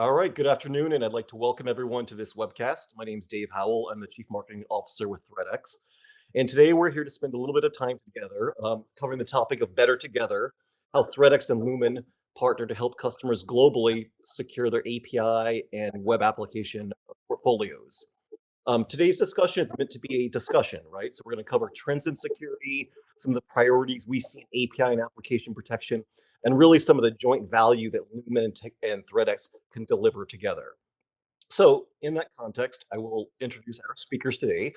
All right, good afternoon, and I'd like to welcome everyone to this webcast. My name is Dave Howell. I'm the Chief Marketing Officer with ThreatX. And today we're here to spend a little bit of time together covering the topic of Better Together, how ThreatX and Lumen partner to help customers globally secure their API and web application portfolios. Today's discussion is meant to be a discussion, right? So we're going to cover trends in security, some of the priorities we see in API and application protection, and really some of the joint value that Lumen and ThreatX can deliver together. So, in that context, I will introduce our speakers today.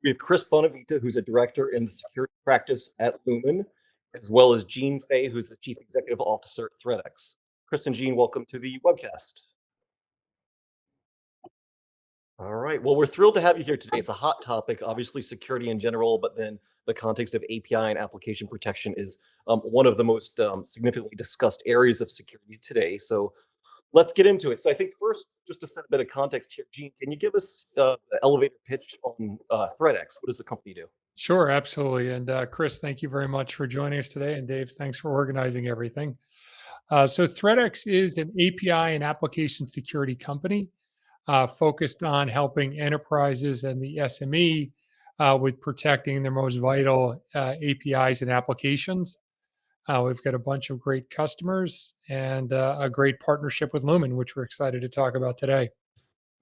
We have Chris Bonavita, who's a director in the security practice at Lumen, as well as Gene Fay, who's the chief executive officer at ThreatX. Chris and Gene, welcome to the webcast. All right. Well, we're thrilled to have you here today. It's a hot topic, obviously, security in general, but then the context of API and application protection is one of the most significantly discussed areas of security today. So let's get into it. So I think first, just to set a bit of context here, Gene, can you give us the elevator pitch on ThreatX? What does the company do? Sure, absolutely. And Chris, thank you very much for joining us today. And Dave, thanks for organizing everything. So ThreatX is an API and application security company focused on helping enterprises and the SME with protecting their most vital APIs and applications. We've got a bunch of great customers and a great partnership with Lumen, which we're excited to talk about today.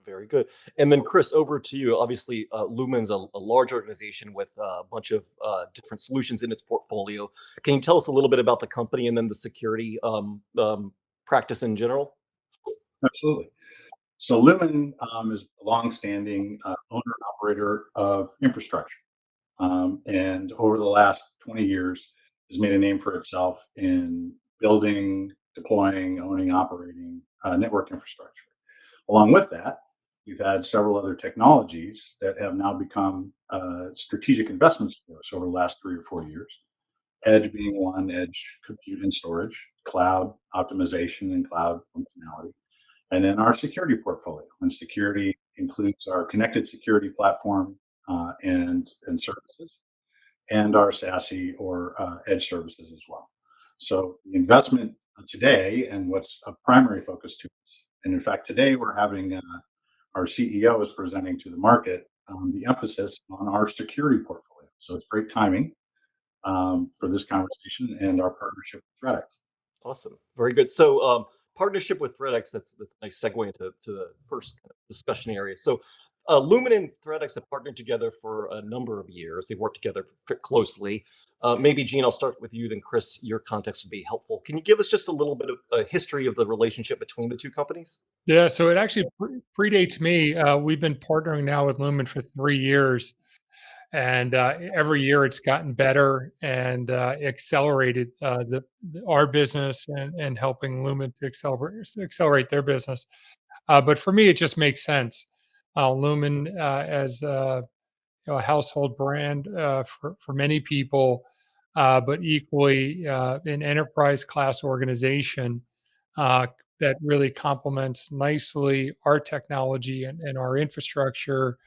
Very good. And then, Chris, over to you. Obviously, Lumen's a large organization with a bunch of different solutions in its portfolio. Can you tell us a little bit about the company and then the security practice in general? Absolutely. So Lumen is a longstanding owner and operator of infrastructure, and over the last 20 years has made a name for itself in building, deploying, owning, operating network infrastructure. Along with that, we've had several other technologies that have now become strategic investments for us over the last 3 or 4 years. Edge being one, edge compute and storage, cloud optimization and cloud functionality, and then our security portfolio. And security includes our connected security platform and services, and our SASE or edge services as well. So the investment today and what's a primary focus to us, and in fact today we're having our CEO is presenting to the market the emphasis on our security portfolio. So it's great timing for this conversation and our partnership with ThreatX. Awesome. Very good. So, partnership with ThreatX, that's a nice segue into the first kind of discussion area. So, Lumen and ThreatX have partnered together for a number of years. They've worked together closely. Maybe, Gene, I'll start with you, then Chris, your context would be helpful. Can you give us just a little bit of a history of the relationship between the two companies? Yeah, so it actually predates me. We've been partnering now with Lumen for 3 years, and every year it's gotten better and accelerated our business and helping Lumen to accelerate their business. But for me, it just makes sense. Lumen as a household brand for many people, but equally an enterprise class organization uh, that really complements nicely our technology and our infrastructure,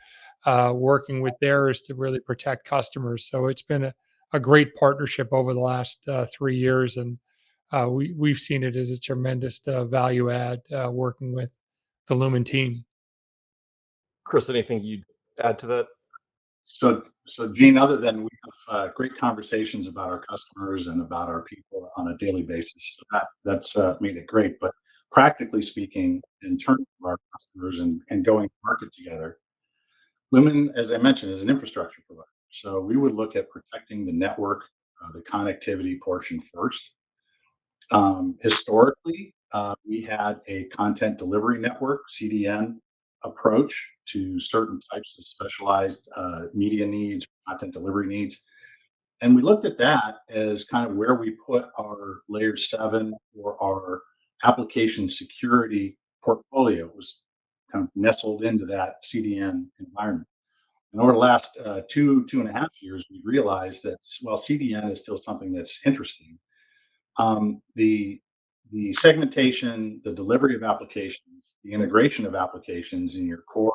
working with theirs to really protect customers. So it's been a great partnership over the last 3 years, and we've seen it as a tremendous value add working with the Lumen team. Chris, anything you'd add to that? So Gene, other than we have great conversations about our customers and about our people on a daily basis, so that's made it great. But practically speaking, in terms of our customers and going to market together, Lumen, as I mentioned, is an infrastructure provider. So we would look at protecting the network, the connectivity portion first. Historically, we had a content delivery network, CDN approach to certain types of specialized media needs, content delivery needs. And we looked at that as kind of where we put our layer seven or our application security portfolio. It was kind of nestled into that CDN environment. And over the last 2.5 years, we realized that while CDN is still something that's interesting, the segmentation, the delivery of applications, the integration of applications in your core,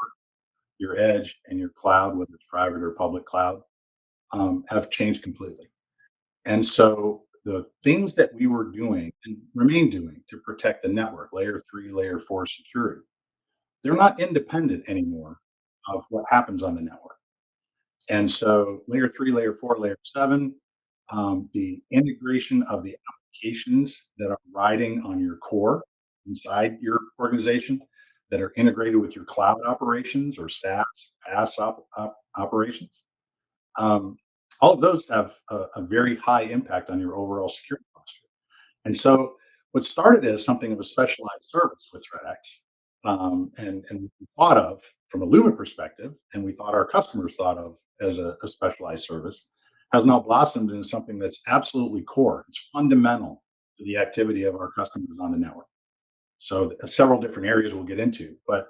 your edge, and your cloud, whether it's private or public cloud, have changed completely. And so the things that we were doing and remain doing to protect the network, layer 3, layer 4 security, they're not independent anymore of what happens on the network. And so layer 3, layer 4, layer 7, the integration of the applications that are riding on your core inside your organization that are integrated with your cloud operations or SaaS operations. Um, all of those have a very high impact on your overall security posture. And so, what started as something of a specialized service with ThreatX, and we thought of from a Lumen perspective, and we thought our customers thought of as a specialized service, has now blossomed into something that's absolutely core. It's fundamental to the activity of our customers on the network. So, several different areas we'll get into, but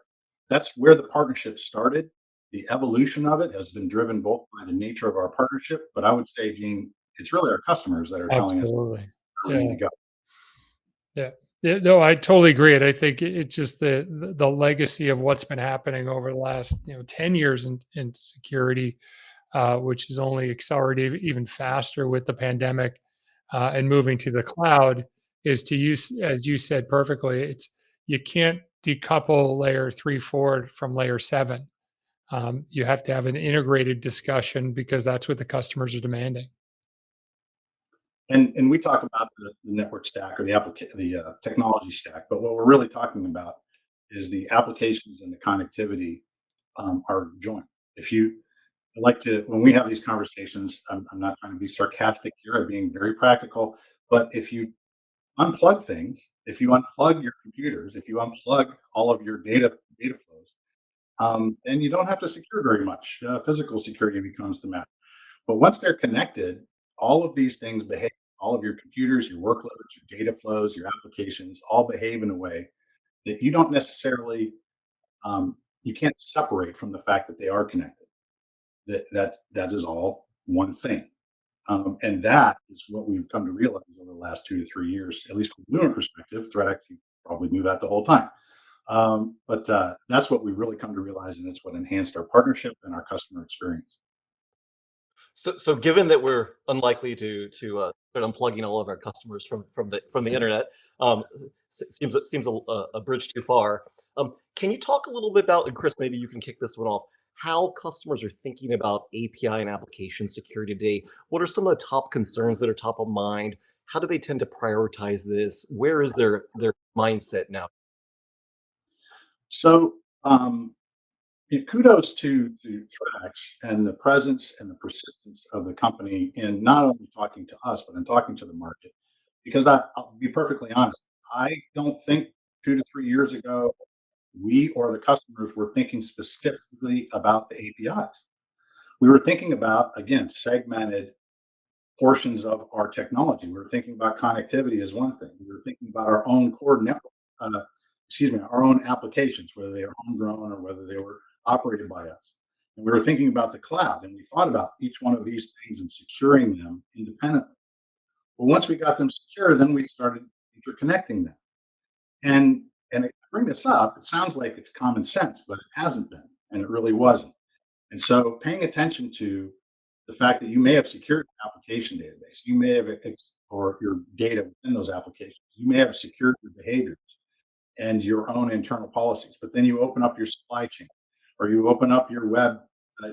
that's where the partnership started. The evolution of it has been driven both by the nature of our partnership, but I would say, Gene, it's really our customers that are telling us Absolutely. where we need Yeah. to go. Yeah. Yeah, no, I totally agree, and I think it's just the legacy of what's been happening over the last 10 years in security, which is only accelerated even faster with the pandemic and moving to the cloud, is to use, as you said perfectly, it's you can't decouple layer 3, 4 from layer 7. You have to have an integrated discussion because that's what the customers are demanding. And we talk about the network stack or the technology stack, but what we're really talking about is the applications and the connectivity are joined. If you like to, when we have these conversations, I'm not trying to be sarcastic here, I'm being very practical, but if you unplug things, if you unplug your computers, if you unplug all of your data flows, then you don't have to secure very much. Physical security becomes the matter. But once they're connected, all of these things behave. All of your computers, your workloads, your data flows, your applications all behave in a way that you don't necessarily, you can't separate from the fact that they are connected. That is all one thing. And that is what we've come to realize over the last 2 to 3 years, at least from a Lumen perspective. ThreatX, you probably knew that the whole time. But that's what we've really come to realize, and it's what enhanced our partnership and our customer experience. So given that we're unlikely to start unplugging all of our customers from the internet, seems a bridge too far. Can you talk a little bit about, and Chris, maybe you can kick this one off, how customers are thinking about API and application security today? What are some of the top concerns that are top of mind? How do they tend to prioritize this? Where is their mindset now? So, kudos to ThreatX and the presence and the persistence of the company in not only talking to us, but in talking to the market. Because I'll be perfectly honest, I don't think 2 to 3 years ago we or the customers were thinking specifically about the APIs. We were thinking about, again, segmented portions of our technology. We were thinking about connectivity as one thing. We were thinking about our own core network, uh, our own applications, whether they are homegrown or whether they were operated by us. And we were thinking about the cloud, and we thought about each one of these things and securing them independently. Well, once we got them secure, then we started interconnecting them. And I bring this up, it sounds like it's common sense, but it hasn't been, and it really wasn't. And so paying attention to the fact that you may have secured an application database, you may have or your data within those applications, you may have secured your behaviors and your own internal policies, but then you open up your supply chain, or you open up your web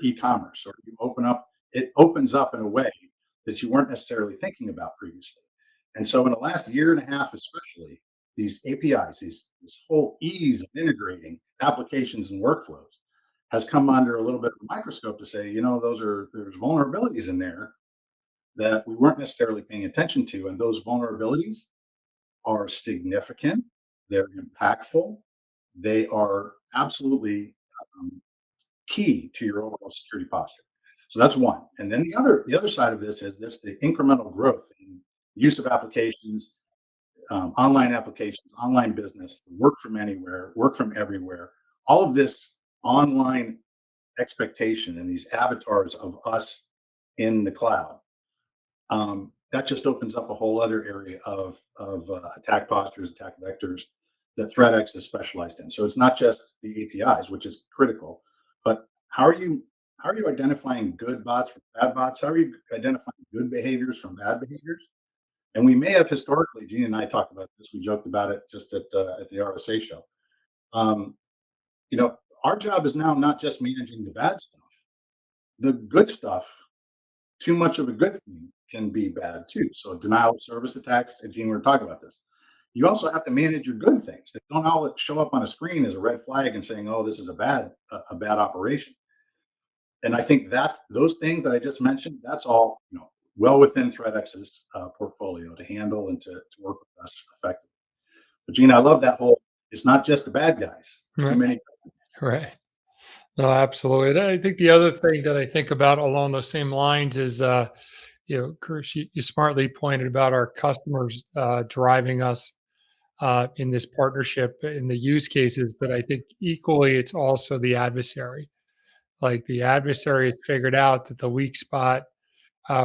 e-commerce, or you open up, it opens up in a way that you weren't necessarily thinking about previously. And so in the last year and a half, especially, these APIs, this whole ease of integrating applications and workflows has come under a little bit of a microscope to say, there's vulnerabilities in there that we weren't necessarily paying attention to. And those vulnerabilities are significant, they're impactful, they are absolutely um, key to your overall security posture. So that's one. And then the other side of this is there's the incremental growth in use of applications, online applications, online business, work from anywhere, work from everywhere. All of this online expectation and these avatars of us in the cloud, that just opens up a whole other area of attack postures, attack vectors that ThreatX is specialized in. So it's not just the APIs, which is critical, but how are you how are you identifying good bots from bad bots? How are you identifying good behaviors from bad behaviors? And we may have historically, Gene and I talked about this. We joked about it just at the RSA show. Um, you know, our job is now not just managing the bad stuff. The good stuff, too much of a good thing can be bad too. So denial of service attacks, and Gene, we were talking about this. You also have to manage your good things that don't all show up on a screen as a red flag and saying, "Oh, this is a bad operation." And I think that those things that I just mentioned, that's all well within ThreatX's portfolio to handle and to work with us effectively. But Gene, I love that whole. It's not just the bad guys. Too Right. many. Right. No, absolutely. And I think the other thing that I think about along those same lines is, Chris, you smartly pointed about our customers driving us in this partnership in the use cases, but I think equally it's also the adversary. Like the adversary has figured out that the weak spot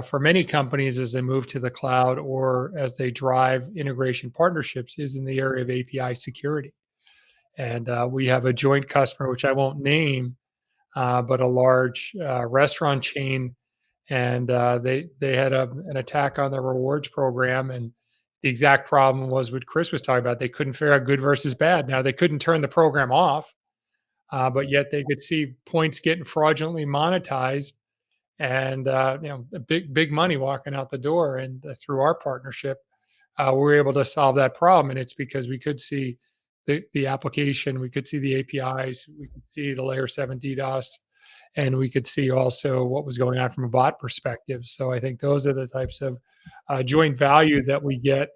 for many companies as they move to the cloud or as they drive integration partnerships is in the area of API security. And we have a joint customer, which I won't name, but a large restaurant chain, and they had an attack on their rewards program, and the exact problem was what Chris was talking about. They couldn't figure out good versus bad. Now they couldn't turn the program off, but yet they could see points getting fraudulently monetized, and big money walking out the door. And through our partnership, we were able to solve that problem, and it's because we could see the application, we could see the APIs, we could see the layer 7 DDoS, and we could see also what was going on from a bot perspective. So I think those are the types of joint value that we get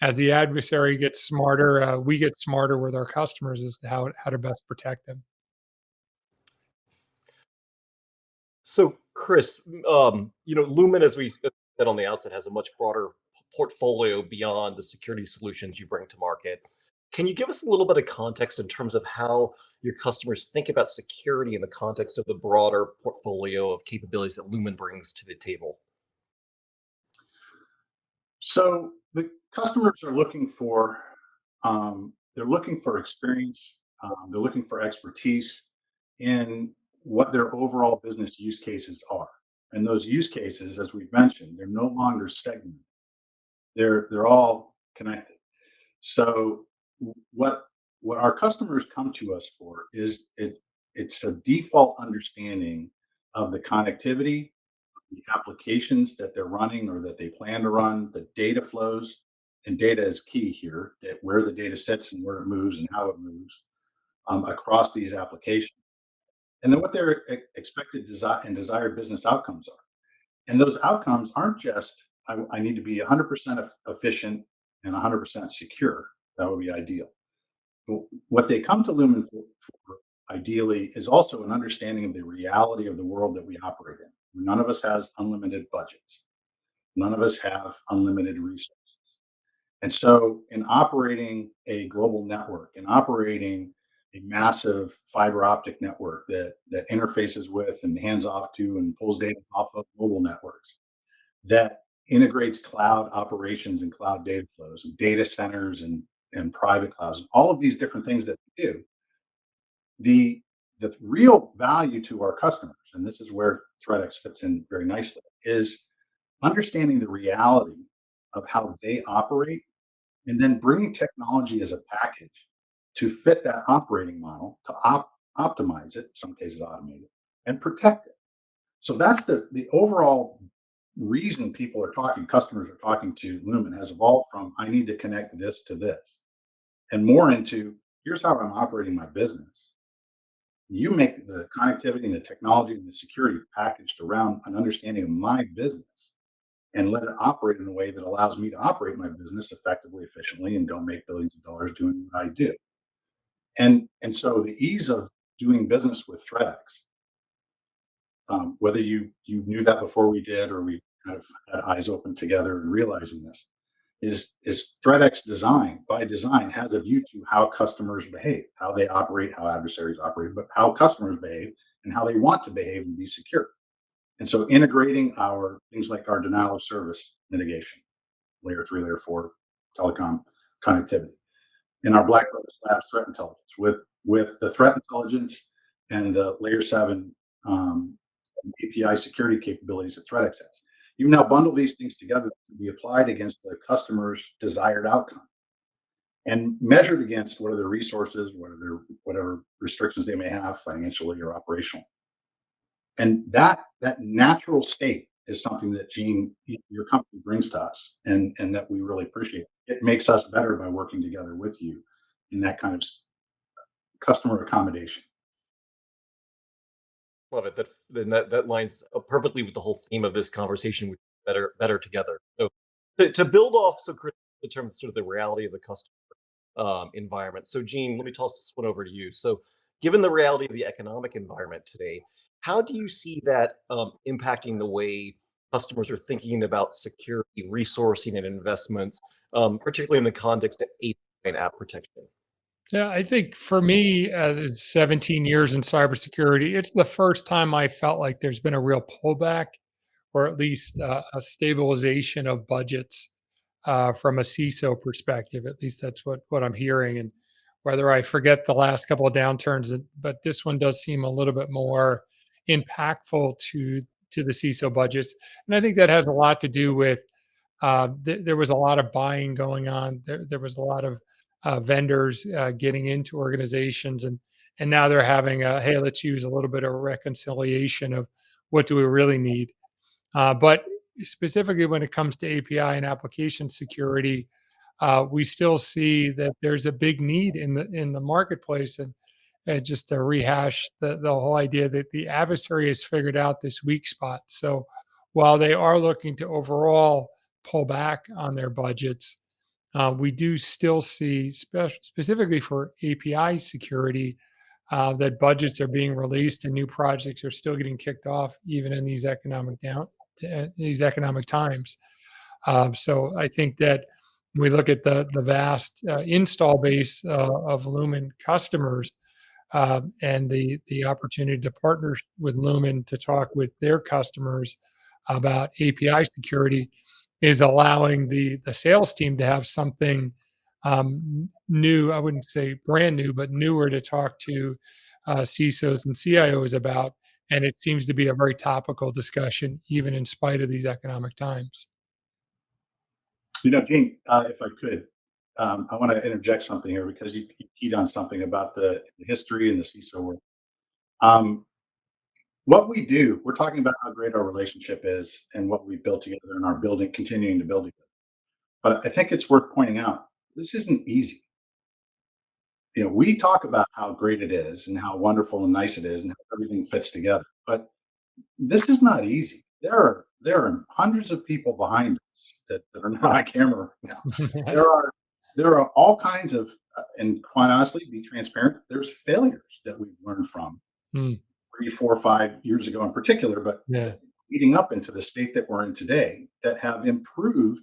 as the adversary gets smarter. We get smarter with our customers as to how to best protect them. So, Chris, Lumen, as we said on the outset, has a much broader portfolio beyond the security solutions you bring to market. Can you give us a little bit of context in terms of how your customers think about security in the context of the broader portfolio of capabilities that Lumen brings to the table? So the customers are looking for they're looking for experience. They're looking for expertise in what their overall business use cases are. And those use cases, as we've mentioned, they're no longer segmented. They're all connected. So what what our customers come to us for is it's a default understanding of the connectivity, the applications that they're running or that they plan to run, the data flows, and data is key here, that where the data sits and where it moves and how it moves across these applications. And then what their expected and desired business outcomes are. And those outcomes aren't just, I need to be 100% efficient and 100% secure. That would be ideal. But what they come to Lumen for ideally is also an understanding of the reality of the world that we operate in. None of us has unlimited budgets. None of us have unlimited resources. And so, in operating a global network, in operating a massive fiber optic network that interfaces with and hands off to and pulls data off of mobile networks, that integrates cloud operations and cloud data flows, and data centers and private clouds, and all of these different things that we do, the the real value to our customers, and this is where ThreatX fits in very nicely, is understanding the reality of how they operate and then bringing technology as a package to fit that operating model to optimize it, some cases automate it, and protect it. So that's the overall reason people are talking, customers are talking to Lumen has evolved from I need to connect this to this and more into here's how I'm operating my business. You make the connectivity and the technology and the security packaged around an understanding of my business and let it operate in a way that allows me to operate my business effectively, efficiently, and don't make billions of dollars doing what I do. And so the ease of doing business with ThreatX, whether you knew that before we did or we kind of had eyes open together and realizing this, is ThreatX design by design has a view to how customers behave, how they operate, how adversaries operate, but how customers behave and how they want to behave and be secure. And so integrating our things like our denial of service mitigation, layer 3, layer 4 telecom connectivity, in our Black Lotus Labs threat intelligence with the threat intelligence and the layer 7 API security capabilities that ThreatX has. You now bundle these things together to be applied against the customer's desired outcome and measured against what are their resources, what are their whatever restrictions they may have financially or operational. And that natural state is something that Gene, your company brings to us, and that we really appreciate. It makes us better by working together with you in that kind of customer accommodation. Love it. That lines up perfectly with the whole theme of this conversation, which is better together. So to build off, so Chris, in terms of sort of the reality of the customer environment. So Gene, let me toss this one over to you. So given the reality of the economic environment today, how do you see that impacting the way customers are thinking about security, resourcing, and investments, particularly in the context of API and app protection? Yeah, I think for me, 17 years in cybersecurity, it's the first time I felt like there's been a real pullback or at least a stabilization of budgets from a CISO perspective. At least that's what I'm hearing. And whether I forget the last couple of downturns, but this one does seem a little bit more impactful to the CISO budgets. And I think that has a lot to do with there was a lot of buying going on. There was a lot of vendors getting into organizations, and now they're having a hey, let's use a little bit of reconciliation of what do we really need. But specifically when it comes to API and application security, we still see that there's a big need in the marketplace. And just to rehash the whole idea that the adversary has figured out this weak spot. So while they are looking to overall pull back on their budgets, we do still see, specifically for API security, that budgets are being released and new projects are still getting kicked off, even in these economic times. So I think that when we look at the vast install base of Lumen customers and the opportunity to partner with Lumen to talk with their customers about API security is allowing the sales team to have something new. I wouldn't say brand new, but newer to talk to CISOs and CIOs about. And it seems to be a very topical discussion, even in spite of these economic times. Gene, if I could, I want to interject something here because you keyed on something about the history and the CISO work. Um, what we do, we're talking about how great our relationship is and what we built together and our building, continuing to build together. But I think it's worth pointing out this isn't easy. We talk about how great it is and how wonderful and nice it is and how everything fits together. But this is not easy. There are hundreds of people behind us that are not on camera. There are there are all kinds of, and quite honestly, be transparent. There's failures that we've learned from Mm, 3, 4, 5 years ago in particular, but yeah. leading up into the state that we're in today, that have improved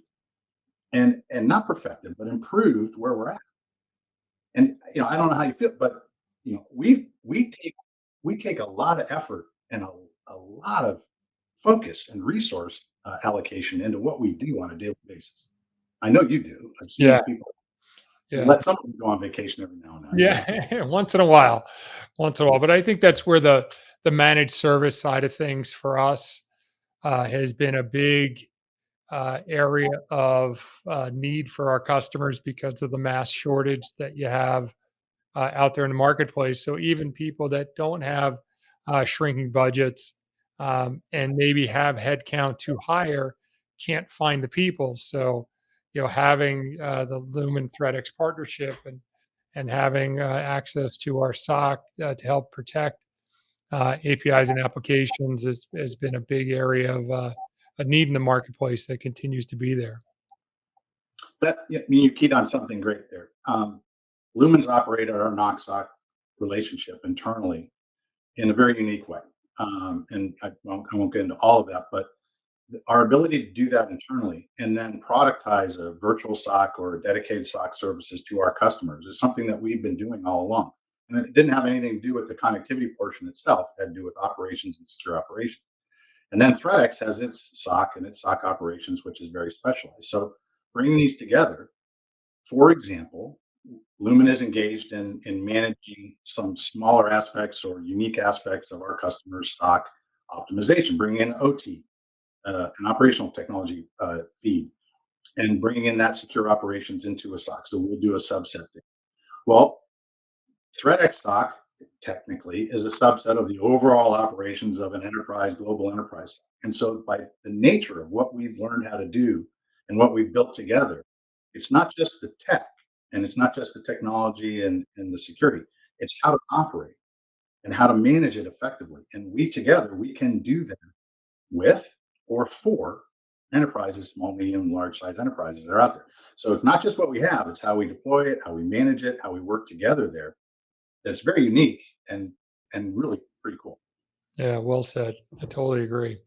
and not perfected, but improved where we're at. And I don't know how you feel, but we take a lot of effort and a lot of focus and resource allocation into what we do on a daily basis. I know you do. I've Yeah. seen people Yeah. let somebody go on vacation every now and then. Yeah. Once in a while. But I think that's where the managed service side of things for us has been a big area of need for our customers because of the mass shortage that you have out there in the marketplace. So even people that don't have shrinking budgets and maybe have headcount to hire can't find the people. So having the Lumen ThreatX partnership and having access to our SOC to help protect APIs and applications has been a big area of a need in the marketplace that continues to be there. Yeah, I mean, you keyed on something great there. Lumens operated our NOC relationship internally in a very unique way. And I won't get into all of that, but our ability to do that internally and then productize a virtual SOC or a dedicated SOC services to our customers is something that we've been doing all along. And it didn't have anything to do with the connectivity portion itself. It had to do with operations and secure operations. And then ThreatX has its SOC and its SOC operations, which is very specialized. So bringing these together, for example, Lumen is engaged in managing some smaller aspects or unique aspects of our customers' SOC optimization, bringing in OT, an operational technology feed, and bringing in that secure operations into a SOC. So we'll do a subset there. Well, ThreatX SOC technically is a subset of the overall operations of an enterprise, global enterprise. And so, by the nature of what we've learned how to do and what we've built together, it's not just the tech and it's not just the technology and the security, it's how to operate and how to manage it effectively. And we together, we can do that with or for enterprises, small, medium, large size enterprises that are out there. So it's not just what we have, it's how we deploy it, how we manage it, how we work together there. That's very unique and really pretty cool. Yeah, well said. I totally agree.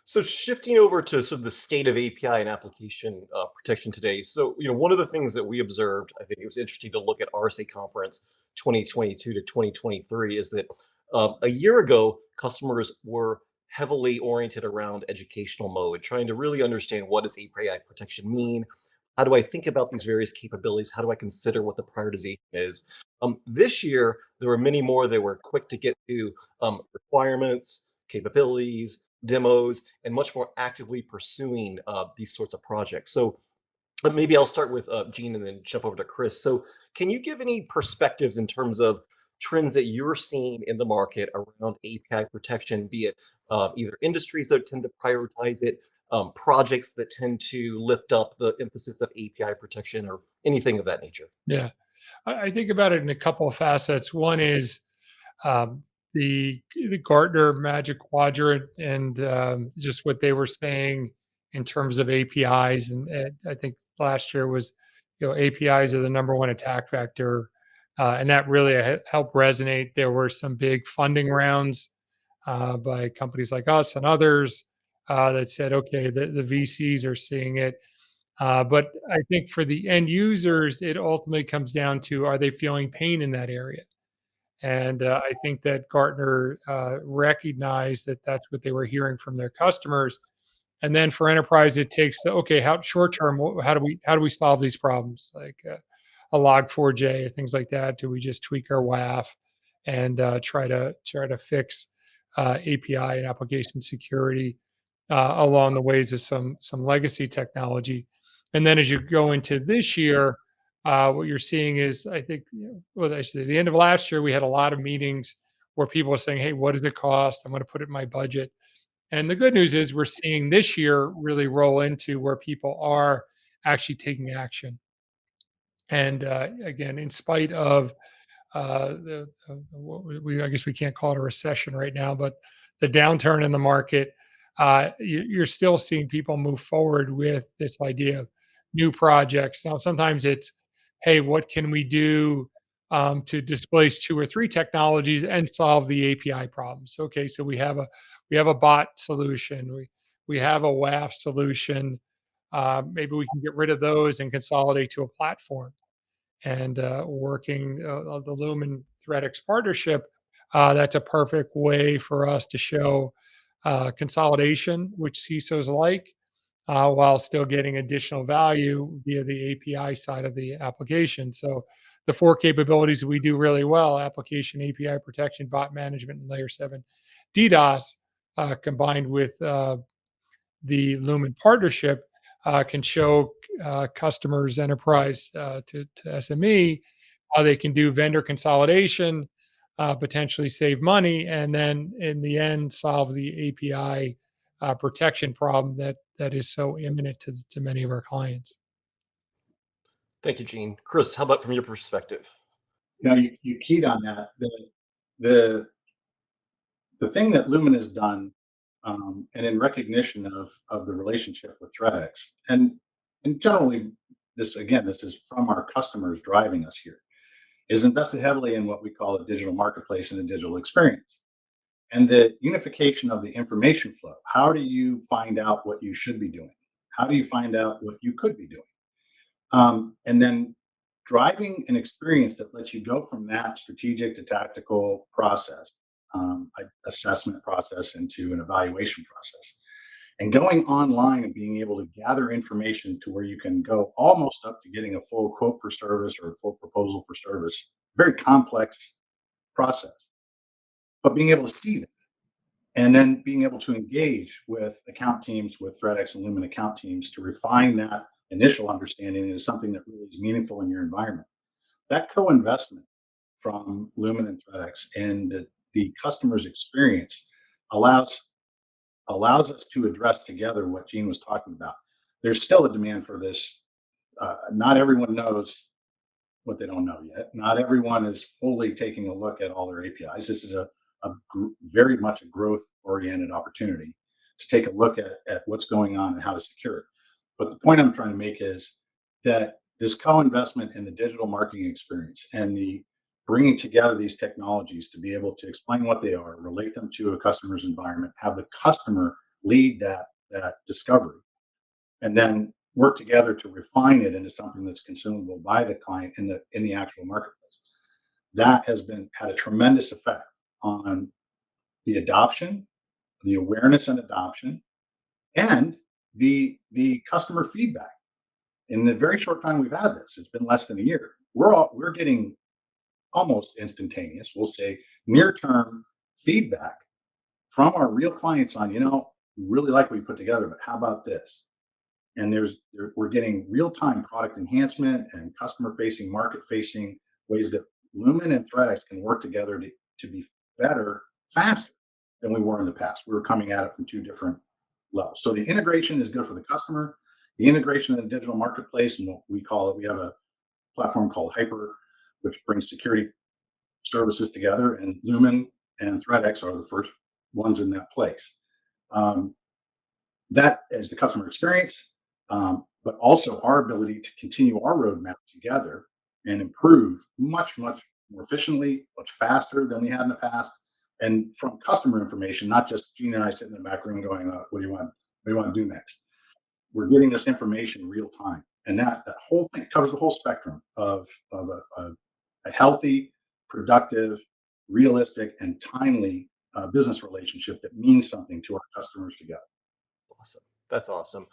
So shifting over to sort of the state of API and application protection today. So, one of the things that we observed, I think it was interesting to look at RSA conference 2022 to 2023, is that a year ago, customers were heavily oriented around educational mode, trying to really understand what does API protection mean? How do I think about these various capabilities? How do I consider what the prioritization is? This year, there were many more that were quick to get to requirements, capabilities, demos, and much more actively pursuing these sorts of projects. So maybe I'll start with Gene and then jump over to Chris. So can you give any perspectives in terms of trends that you're seeing in the market around API protection, be it either industries that tend to prioritize it, projects that tend to lift up the emphasis of API protection, or anything of that nature? Yeah. I think about it in a couple of facets. One is um, the Gartner Magic Quadrant and just what they were saying in terms of APIs. And I think last year was, APIs are the number one attack vector, and that really helped resonate. There were some big funding rounds by companies like us and others that said, okay, the VCs are seeing it. But I think for the end users, it ultimately comes down to, are they feeling pain in that area? And I think that Gartner recognized that that's what they were hearing from their customers. And then for enterprise, it takes, okay, how short term, how do we solve these problems, like a Log4j or things like that? Do we just tweak our WAF and try to fix API and application security along the ways of some legacy technology? And then as you go into this year, what you're seeing is, I think, well, actually, the end of last year, we had a lot of meetings where people were saying, "Hey, what does it cost? I'm going to put it in my budget." And the good news is, we're seeing this year really roll into where people are actually taking action. And again, in spite of what I guess we can't call it a recession right now, but the downturn in the market, you're still seeing people move forward with this idea of new projects. Now, sometimes it's, hey, what can we do to displace two or three technologies and solve the API problems? Okay, so we have a bot solution, we have a WAF solution. Maybe we can get rid of those and consolidate to a platform. And working the Lumen ThreatX partnership, that's a perfect way for us to show consolidation, which CISOs like, while still getting additional value via the API side of the application. So the four capabilities that we do really well: application API protection, bot management, and layer 7 DDoS, combined with the Lumen partnership, can show customers, enterprise to SME, how they can do vendor consolidation, potentially save money, and then in the end solve the API protection problem that is so imminent to many of our clients. Thank you, Gene. Chris, how about from your perspective? You keyed on that. The the thing that Lumen has done, and in recognition of the relationship with ThreatX, and generally, this is from our customers driving us here, is invested heavily in what we call a digital marketplace and a digital experience, and the unification of the information flow. How do you find out what you should be doing? How do you find out what you could be doing? And then driving an experience that lets you go from that strategic to tactical process, assessment process, into an evaluation process, and going online and being able to gather information to where you can go almost up to getting a full quote for service or a full proposal for service. Very complex process, but being able to see that. And then being able to engage with account teams, with ThreatX and Lumen account teams to refine that initial understanding is something that really is meaningful in your environment. That co-investment from Lumen and ThreatX and the customer's experience allows us to address together what Gene was talking about. There's still a demand for this. Not everyone knows what they don't know yet. Not everyone is fully taking a look at all their APIs. This is very much a growth oriented opportunity to take a look at what's going on and how to secure it. But the point I'm trying to make is that this co-investment in the digital marketing experience and the bringing together these technologies to be able to explain what they are, relate them to a customer's environment, have the customer lead that discovery, and then work together to refine it into something that's consumable by the client in the actual marketplace. That has been had a tremendous effect on the adoption, the awareness and adoption, and the customer feedback. In the very short time we've had this, it's been less than a year. We're getting almost instantaneous, we'll say near term feedback from our real clients on, we really like what you put together, but how about this? And we're getting real-time product enhancement and customer facing, market facing ways that Lumen and ThreatX can work together to be better faster than we were in the past. We were coming at it from two different levels. So the integration is good for the customer. The integration in the digital marketplace, and what we call it, we have a platform called Hyper, which brings security services together, and Lumen and ThreatX are the first ones in that place. Um, that is the customer experience, but also our ability to continue our roadmap together and improve much, much more efficiently, much faster than we had in the past. And from customer information, not just Gene and I sitting in the back room going, what do you want? What do you want to do next? We're getting this information real time. And that whole thing covers the whole spectrum of a healthy, productive, realistic, and timely business relationship that means something to our customers together. Awesome. That's awesome.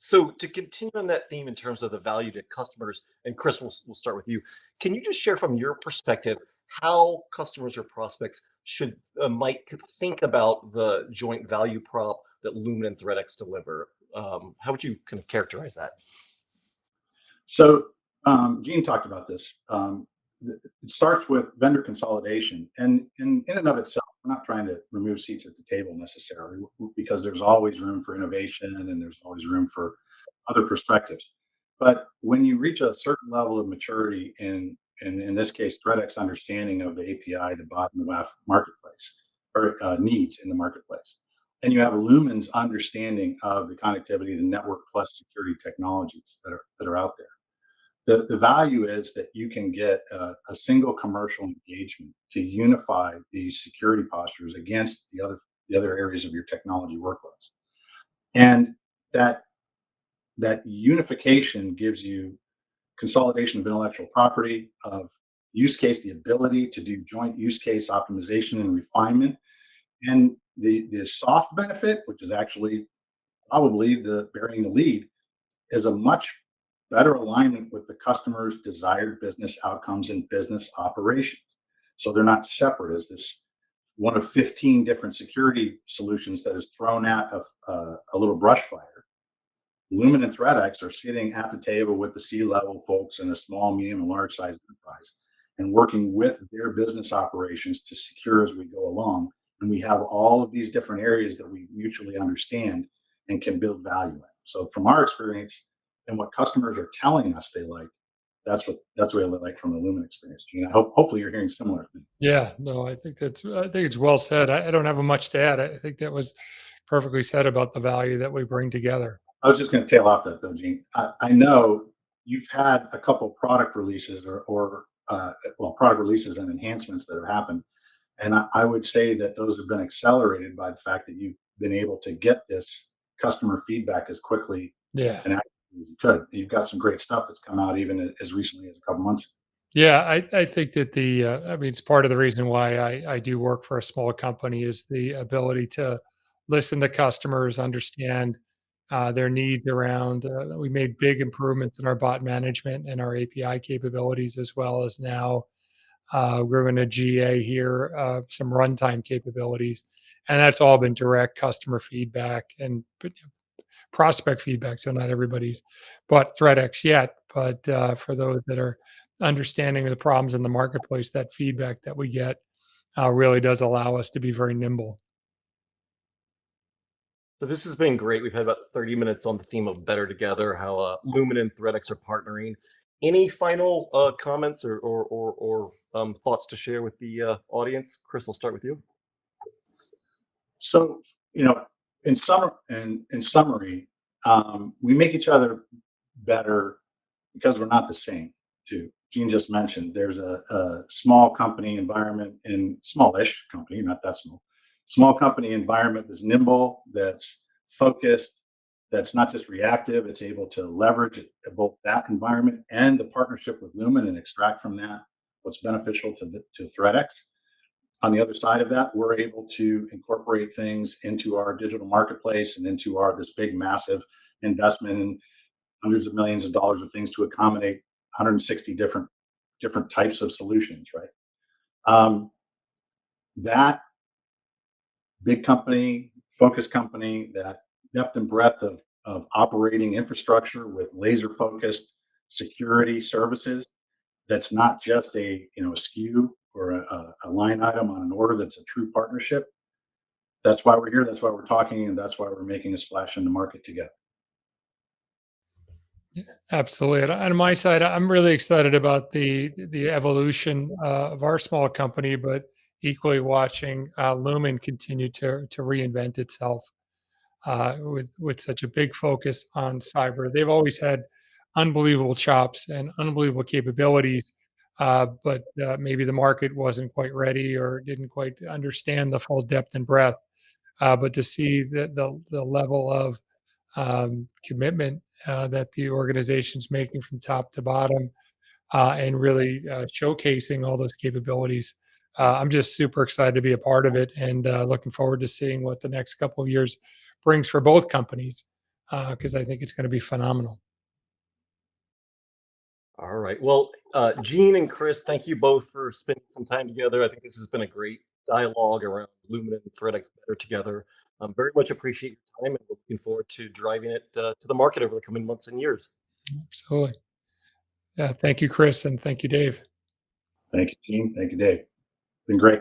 So to continue on that theme in terms of the value to customers, and Chris, we'll start with you. Can you just share from your perspective how customers or prospects should might think about the joint value prop that Lumen and ThreatX deliver? How would you kind of characterize that? So Gene talked about this. It starts with vendor consolidation, and in and of itself, we're not trying to remove seats at the table necessarily, because there's always room for innovation and there's always room for other perspectives. But when you reach a certain level of maturity in this case, ThreatX understanding of the API, the bot, and the WAF marketplace, or needs in the marketplace, and you have Lumen's understanding of the connectivity, the network plus security technologies that are out there, the value is that you can get a single commercial engagement to unify these security postures against the other areas of your technology workloads. And that that unification gives you consolidation of intellectual property, of use case, the ability to do joint use case optimization and refinement, and the soft benefit, which is actually probably the bearing the lead, is a much better alignment with the customer's desired business outcomes and business operations. So they're not separate as this one of 15 different security solutions that is thrown at a little brush fire. Lumen and ThreatX are sitting at the table with the C-level folks in a small, medium, and large size enterprise and working with their business operations to secure as we go along. And we have all of these different areas that we mutually understand and can build value in. So from our experience and what customers are telling us they like, that's what I like from the Lumen experience. Gene, hopefully you're hearing similar things. Yeah, no, I think it's well said. I don't have much to add. I think that was perfectly said about the value that we bring together. I was just going to tail off that though, Gene. I know you've had a couple product releases or product releases and enhancements that have happened. And I would say that those have been accelerated by the fact that you've been able to get this customer feedback as quickly Yeah. and accurately as you could. You've got some great stuff that's come out even as recently as a couple months ago. Yeah, I think that I mean, it's part of the reason why I do work for a small company is the ability to listen to customers, understand their needs around. We made big improvements in our bot management and our API capabilities, as well as now we're going to GA here some runtime capabilities, and that's all been direct customer feedback and prospect feedback. So not everybody's bought ThreatX yet, but for those that are understanding the problems in the marketplace, that feedback that we get really does allow us to be very nimble. So this has been great. We've had about 30 minutes on the theme of better together, how Lumen and ThreatX are partnering. Any final comments or thoughts to share with the audience? Chris, I'll start with you. So, you know, in summary, we make each other better because we're not the same. Too. Gene just mentioned there's a small company environment and smallish company, not that small company environment that's nimble, that's focused, that's not just reactive. It's able to leverage both that environment and the partnership with Lumen and extract from that what's beneficial to ThreatX. On the other side of that, we're able to incorporate things into our digital marketplace and into our this big massive investment in hundreds of millions of dollars of things to accommodate 160 different types of solutions, right? That big company, focused company, that depth and breadth of operating infrastructure with laser focused security services, that's not just a SKU or a line item on an order, that's a true partnership. That's why we're here. That's why we're talking, and that's why we're making a splash in the market together. Yeah, absolutely. And on my side, I'm really excited about the evolution of our small company, but equally watching Lumen continue to reinvent itself with such a big focus on cyber. They've always had unbelievable chops and unbelievable capabilities, but maybe the market wasn't quite ready or didn't quite understand the full depth and breadth. But to see the level of commitment that the organization's making from top to bottom and really showcasing all those capabilities. I'm just super excited to be a part of it and looking forward to seeing what the next couple of years brings for both companies because I think it's going to be phenomenal. All right. Well, Gene and Chris, thank you both for spending some time together. I think this has been a great dialogue around Lumen and ThreatX better together. Very much appreciate your time and looking forward to driving it to the market over the coming months and years. Absolutely. Yeah. Thank you, Chris, and thank you, Dave. Thank you, Gene. Thank you, Dave. Been great.